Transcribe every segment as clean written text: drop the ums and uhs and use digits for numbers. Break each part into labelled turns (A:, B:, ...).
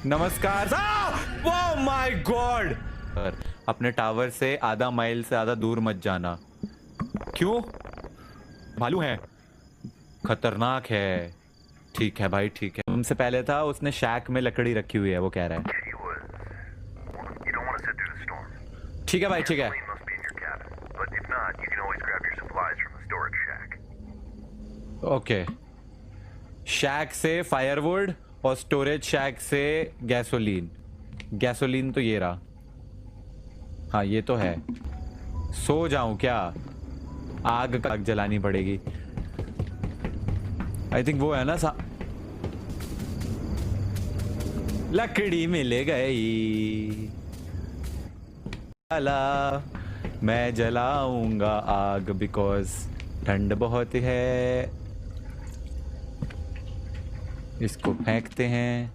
A: नमस्कार। Oh my God. अपने tower से आधा माइल से ज्यादा दूर मत जाना। क्यों? भालू है, खतरनाक है। ठीक है भाई, ठीक है। तुमसे पहले था, उसने शैक में लकड़ी रखी हुई है, वो कह रहा है। ठीक है भाई, ठीक है। ओके, शैक से फायरवुड और स्टोरेज शैक से गैसोलीन। गैसोलीन तो ये रहा। हाँ ये तो है। सो जाऊं क्या? आग जलानी पड़ेगी। आई थिंक वो है ना लकड़ी मिल गई। अला मैं जलाऊंगा आग बिकॉज ठंड बहुत है। इसको फेंकते हैं।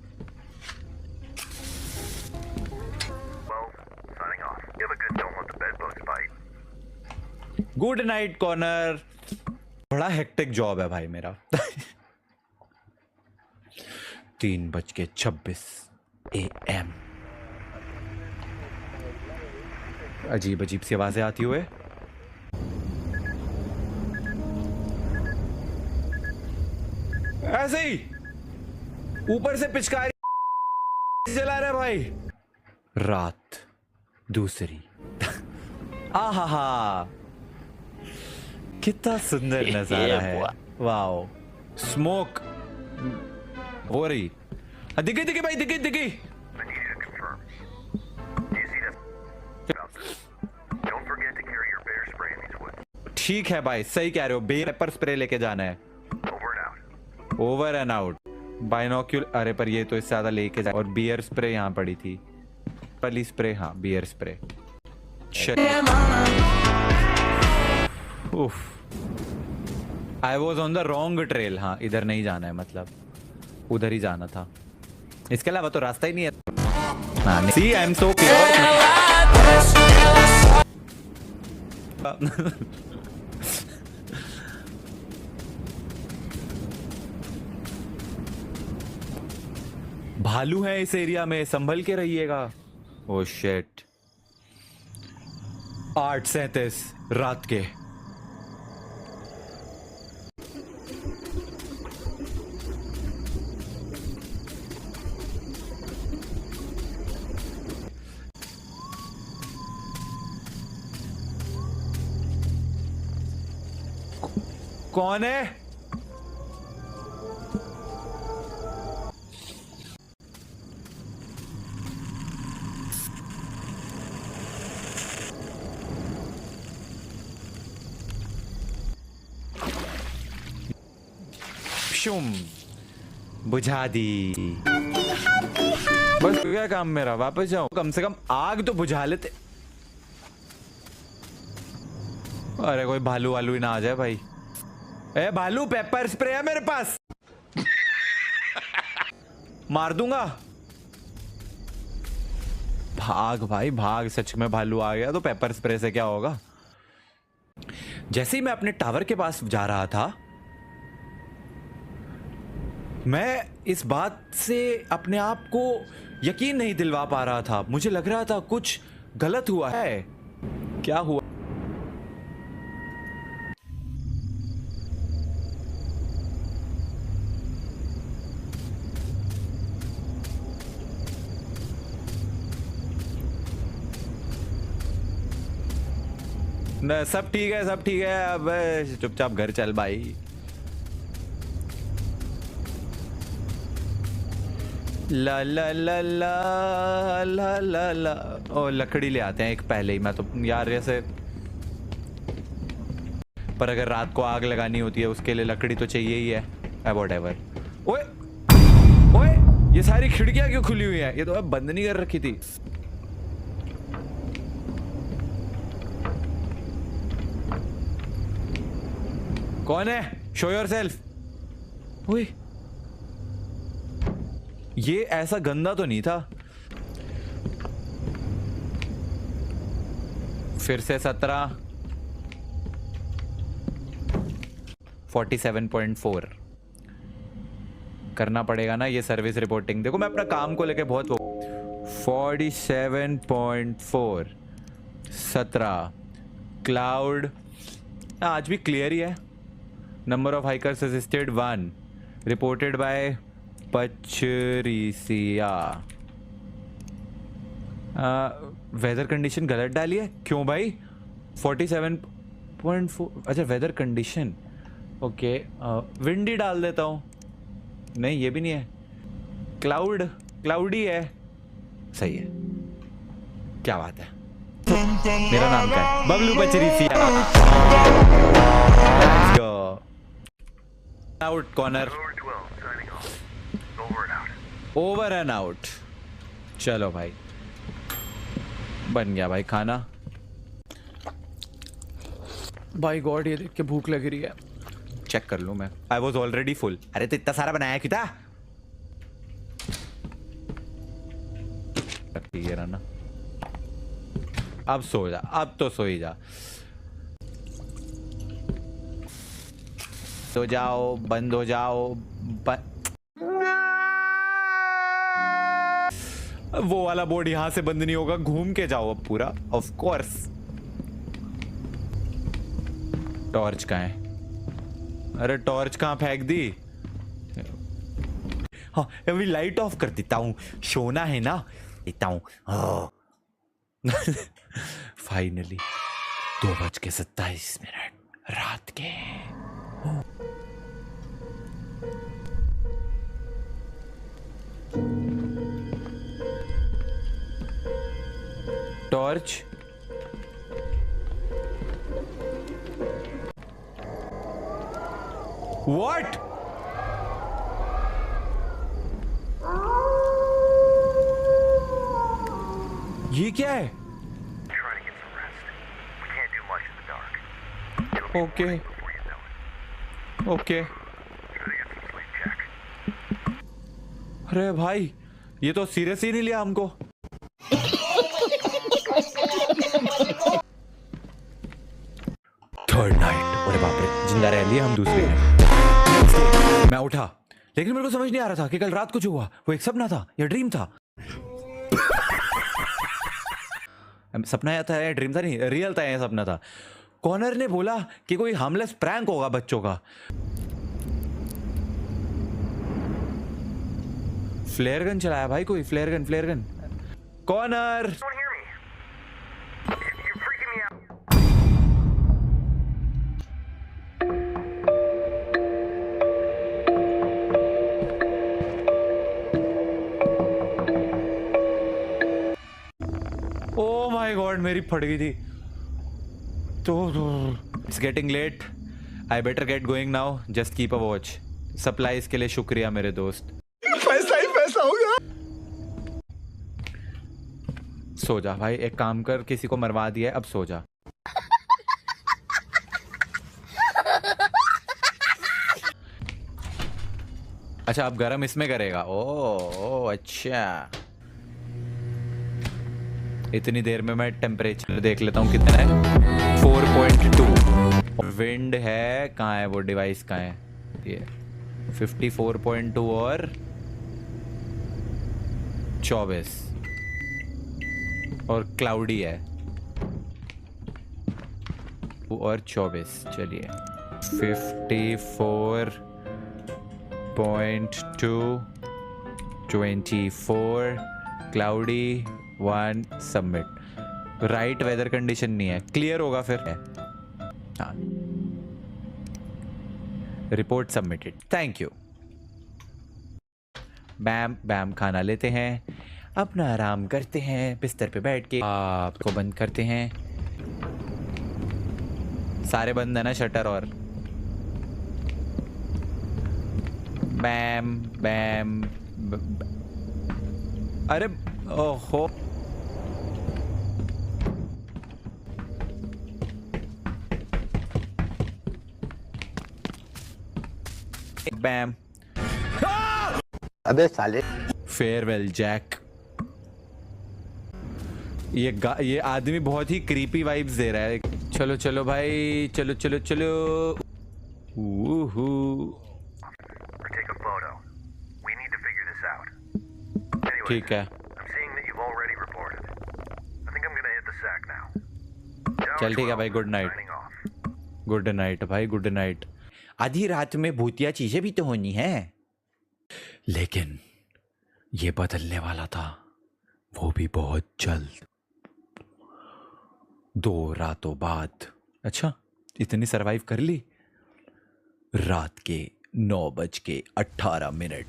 A: Good night corner. बड़ा हेक्टिक जॉब है भाई मेरा। 3:26 AM। अजीब अजीब सी आवाजें आती हुए। ऐसे ही ऊपर से पिचकारी जला रहा है भाई। रात दूसरी। आहा, कितना सुंदर नजारा है। वाओ, स्मोक हो रही। दिखे दिखे भाई, दिखे दिखे। ठीक है भाई, सही कह रहे हो। पेपर स्प्रे लेके जाना है। Over and out. बाइनोक्यूल, अरे पर ये तो इससे ज्यादा लेके जाए। और बियर स्प्रे यहाँ पड़ी थी। पली स्प्रे, हाँ bear spray. I was on the wrong trail. हाँ इधर नहीं जाना है, मतलब उधर ही जाना था। इसके अलावा तो रास्ता ही नहीं है। हाँ सी, आई एम सो प्योर। भालू है इस एरिया में, संभल के रहिएगा। Oh shit. 8:37 रात के। कौन है? बुझा दी। बस क्या काम मेरा, वापस जाओ। कम से कम आग तो बुझा लेते। अरे कोई भालू वालू ही ना आ जाए भाई। ए भालू, पेपर स्प्रे है मेरे पास। मार दूंगा। भाग भाई भाग। सच में भालू आ गया तो पेपर स्प्रे से क्या होगा। जैसे ही मैं अपने टावर के पास जा रहा था, मैं इस बात से अपने आप को यकीन नहीं दिलवा पा रहा था। मुझे लग रहा था कुछ गलत हुआ है। क्या हुआ? न, सब ठीक है, सब ठीक है। अब चुपचाप घर चल भाई। ला ला ला ला ला ला ला। ओ लकड़ी ले आते हैं एक पहले ही। मैं तो यार जैसे, पर अगर रात को आग लगानी होती है उसके लिए लकड़ी तो चाहिए ही है। व्हाटएवर। ओए ओए, ये सारी खिड़कियां क्यों खुली हुई है? ये तो अब बंद नहीं कर रखी थी। कौन है? Show yourself. ओए, ये ऐसा गंदा तो नहीं था। फिर से 17, 47.4। करना पड़ेगा ना ये सर्विस रिपोर्टिंग। देखो मैं अपना काम को लेके बहुत 47.4 17 क्लाउड आज भी क्लियर ही है। Number of hikers assisted 1 reported by Pachrisia. Weather condition गलत डाली है क्यों भाई? 47.4 अच्छा वेदर कंडीशन ओके विंडी डाल देता हूँ। नहीं ये भी नहीं है, क्लाउडी है। सही है, क्या बात है। मेरा नाम क्या है? Bablu Pachrisia. Let's go. Out corner, over and out. चलो भाई बन गया भाई खाना। भाई गॉड ये देख के भूख लग रही है। चेक कर लूं मैं। I was already full. अरे तो इतना सारा बनाया क्यों था? ये रहा ना। अब सो जा, अब तो सो ही जा। सो जाओ, बंद हो जाओ। वो वाला बोर्ड यहां से बंद नहीं होगा, घूम के जाओ अब पूरा। Of course. टॉर्च कहाँ है? अरे टॉर्च कहाँ फेंक दी? हाँ अभी लाइट ऑफ कर देता हूँ, सोना है ना, देता हूँ। फाइनली 2:27 रात के। Torch what? ये क्या है? Okay okay. अरे भाई ये तो सीरियस ही नहीं लिया हमको। Third night. अरे बाप रे, जिंदा रह लिए हम दूसरे नाइट। मैं उठा लेकिन मेरे को समझ नहीं आ रहा था कि कल रात को जो हुआ वो एक सपना था या ड्रीम था। सपना या था या ड्रीम था, नहीं रियल था या सपना था। कॉर्नर ने बोला कि कोई हार्मलेस प्रैंक होगा बच्चों का। फ्लेयर गन चलाया भाई कोई, flare gun. Corner oh my god मेरी फट गई थी। तो it's getting late, I better get going now, just keep a watch. Supplies के लिए शुक्रिया मेरे दोस्त।
B: पैसा ही पैसा होगा।
A: सो जा भाई, एक काम कर, किसी को मरवा दिया है अब सो जा। अच्छा अब गरम इसमें करेगा। ओ अच्छा, इतनी देर में मैं टेम्परेचर देख लेता हूँ कितना है। 4.2। विंड है कहाँ है? वो डिवाइस कहाँ है? ये 54.2 और 24 और क्लाउडी है और 24। चलिए 54.2 24 cloudy 1 submit. Right weather condition नहीं है, क्लियर होगा फिर। हाँ report submitted, thank you. Bam bam खाना लेते हैं, अपना आराम करते हैं, बिस्तर पे बैठ के आपको बंद करते हैं। सारे बंद है ना शटर? और बैम बैम अरे ओहो बैम।
B: अबे साले।
A: Farewell Jack. ये आदमी बहुत ही क्रीपी वाइब्स दे रहा है। चलो चलो भाई, चलो चलो चलो। ठीक है,
C: I'm seeing that you've already reported. I think I'm gonna hit the sack now.
A: चल ठीक है भाई, good night.
C: Signing off.
A: Good night भाई, गुड नाइट। आधी रात में भूतिया चीजें भी तो होनी है, लेकिन ये बदलने वाला था, वो भी बहुत जल्द, 2 रातों बाद। अच्छा, इतनी सरवाइव कर ली? रात के 9:18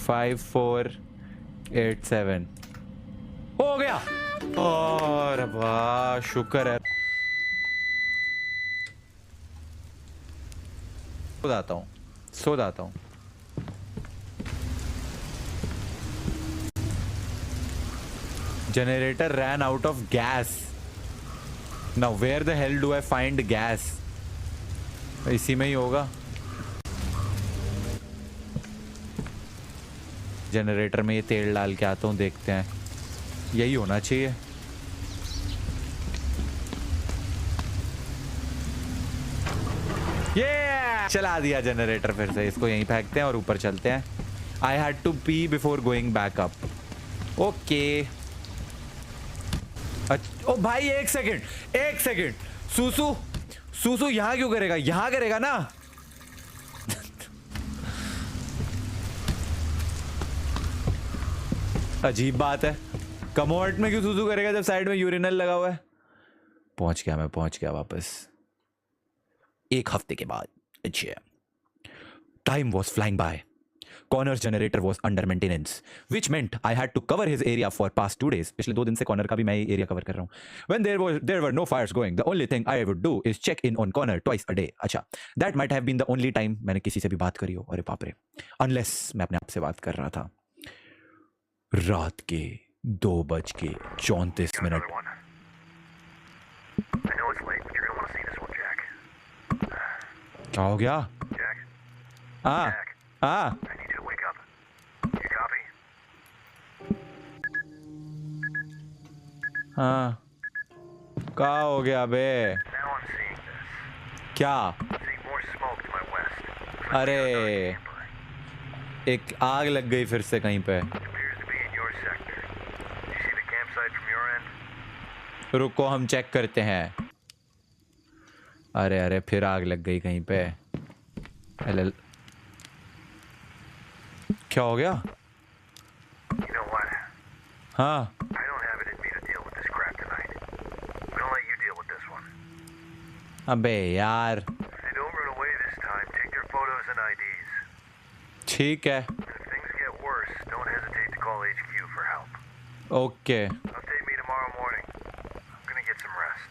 A: 5487 हो गया। और वाह, शुक्र है। सो जाता हूँ। Generator ran out of gas. Now where the hell do I find gas? इसी में ही होगा। जनरेटर में ये तेल डाल के आता हूँ, देखते हैं। यही होना चाहिए। ये चला दिया जनरेटर फिर से। इसको यहीं फेंकते हैं और ऊपर चलते हैं। I had to pee before going back up. Okay. ओ भाई, एक सेकंड। सूसू यहां क्यों करेगा? यहां करेगा ना। अजीब बात है, कमोड में क्यों सूसू करेगा जब साइड में यूरिनल लगा हुआ है? पहुंच गया वापस। 1 हफ्ते के बाद। अच्छा, time was flying by. Corners generator was under maintenance, which meant I had to cover his area for past 2 days। पिछले 2 दिन से कॉर्नर का भी मैं एरिया कवर कर रहा हूँ। When there were no fires going, the only thing I would do is check in on corner twice a day. अच्छा, that might have been the only time मैंने किसी से भी बात करी हो। अरे बाप रे, अनलेस मैं अपने आप से बात कर रहा था। रात के 2:34।
C: Another one. I know it's late, but you're gonna want to see this one, Jack.
A: क्या हो गया?
C: Jack,
A: हाँ हाँ,
C: I need you to wake up. You copy?
A: हाँ, क्या हो गया बे?
C: Now I'm seeing this.
A: क्या?
C: I'm seeing more smoke to my west.
A: अरे, एक आग लग गई फिर से कहीं पे।
C: Appears to be in your sector. You see the campsite from your end?
A: रुको, हम चेक करते हैं। अरे फिर आग लग गई कहीं पे। क्या हो गया?
C: You know what?
A: हाँ,
C: I don't have it in me to deal with this crap tonight. I'm gonna let you deal with this one.
A: अबे यार,
C: If they don't run away this time, take their photos and IDs.
A: ठीक है।
C: And if things get worse, don't hesitate to call HQ for help.
A: Okay
C: Update me tomorrow morning. I'm gonna get some rest.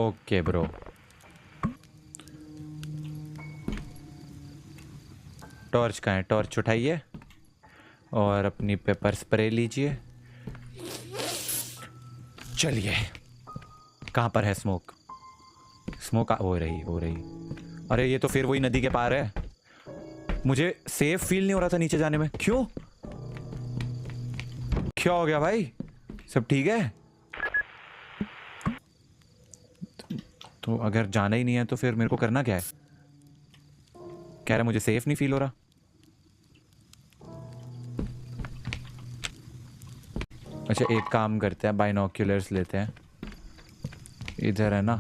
A: Okay bro. Torch कहाँ है? Torch उठाइए और अपनी paper spray लीजिए। चलिए, कहाँ पर है स्मोक? हो रही। अरे ये तो फिर वही नदी के पार है। मुझे सेफ फील नहीं हो रहा था नीचे जाने में। क्यों? क्या हो गया भाई? सब ठीक है? तो अगर जाना ही नहीं है तो फिर मेरे को करना क्या है? कह रहा मुझे सेफ नहीं फील हो रहा। अच्छा, एक काम करते हैं, बाइनोक्यूलर्स लेते हैं। इधर है ना।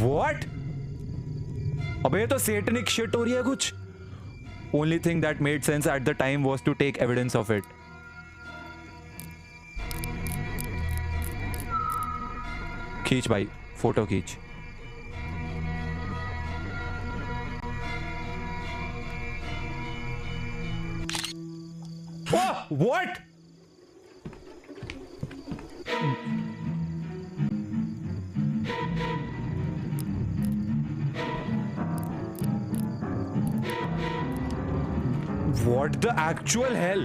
A: What? अबे ये तो सेटनिक शिट हो रही है कुछ। Only thing that made sense at the time was to take evidence of it. खींच भाई, फोटो खींच। What? What the actual hell?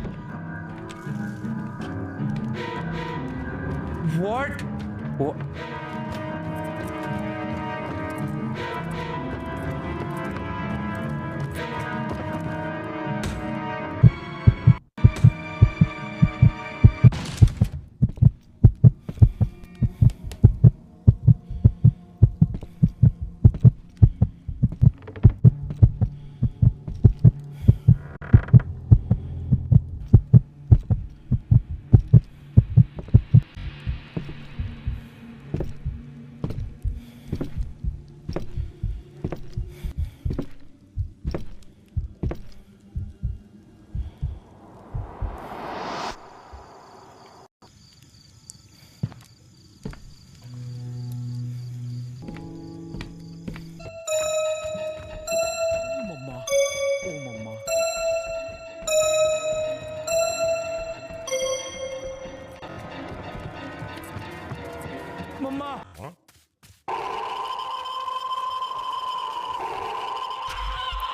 A: What?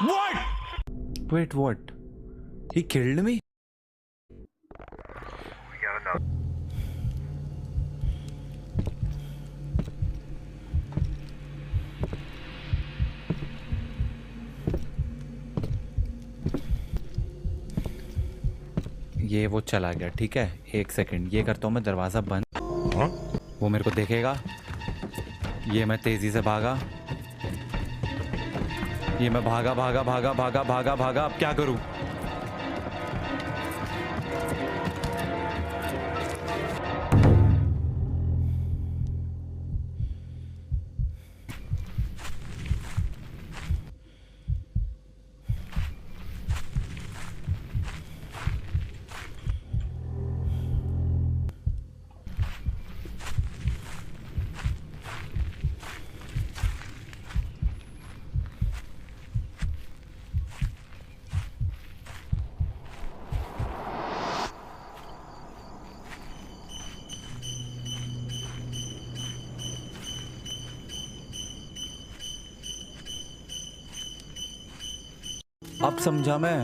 A: What? Wait, what? He killed me?
C: We got enough.
A: ये वो चला गया, ठीक है। एक सेकंड, ये करता हूँ मैं दरवाज़ा बंद। वो मेरे को देखेगा। ये मैं तेज़ी से भागा। ये मैं भागा भागा भागा भागा भागा भागा। अब क्या करूँ? अब समझा मैं।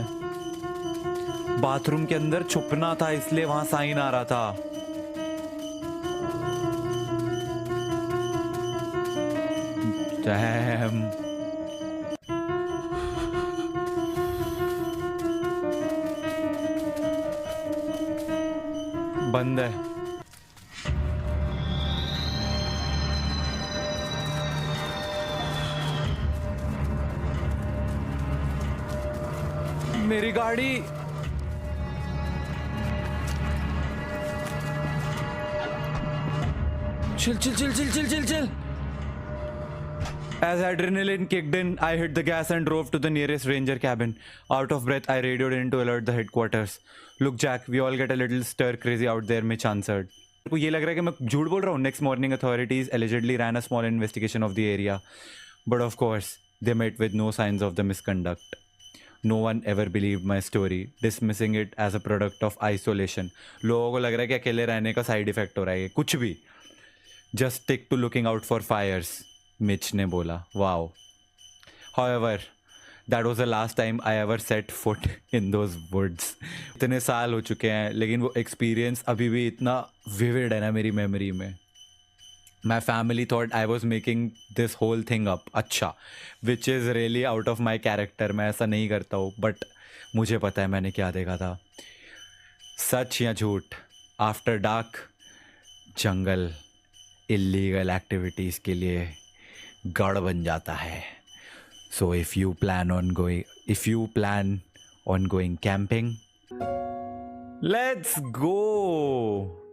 A: बाथरूम के अंदर छुपना था, इसलिए वहां साइन आ रहा था। Damn. बंद है। मेरी गाड़ी। Chill chill chill chill chill chill chill. As adrenaline kicked in, I hit the gas and drove to the nearest ranger cabin. Out of breath, I radioed in to alert the headquarters. Look, Jack, we all get a little stir crazy out there, Mitch answered. मेरे को ये लग रहा है कि मैं झूठ बोल रहा हूँ. Next morning, authorities allegedly ran a small investigation of the area. But of course, they met with no signs of the misconduct. No one ever believed my story, dismissing it as a product of isolation. लोगों को लग रहा है कि अकेले रहने का side effect हो रहा है. कुछ भी. Just stick to looking out for fires. Mitch ने बोला. Wow. However, that was the last time I ever set foot in those woods. इतने साल हो चुके हैं, लेकिन वो एक्सपीरियंस अभी भी इतना विविड है ना मेरी मेमोरी में. My family thought I was making this whole thing up. अच्छा, which is really out of my character. मैं ऐसा नहीं करता हूँ, but मुझे पता है मैंने क्या देखा था. सच या झूठ, आफ्टर डार्क जंगल इलीगल एक्टिविटीज़ के लिए गढ़ बन जाता है. So if you plan on going camping, let's go.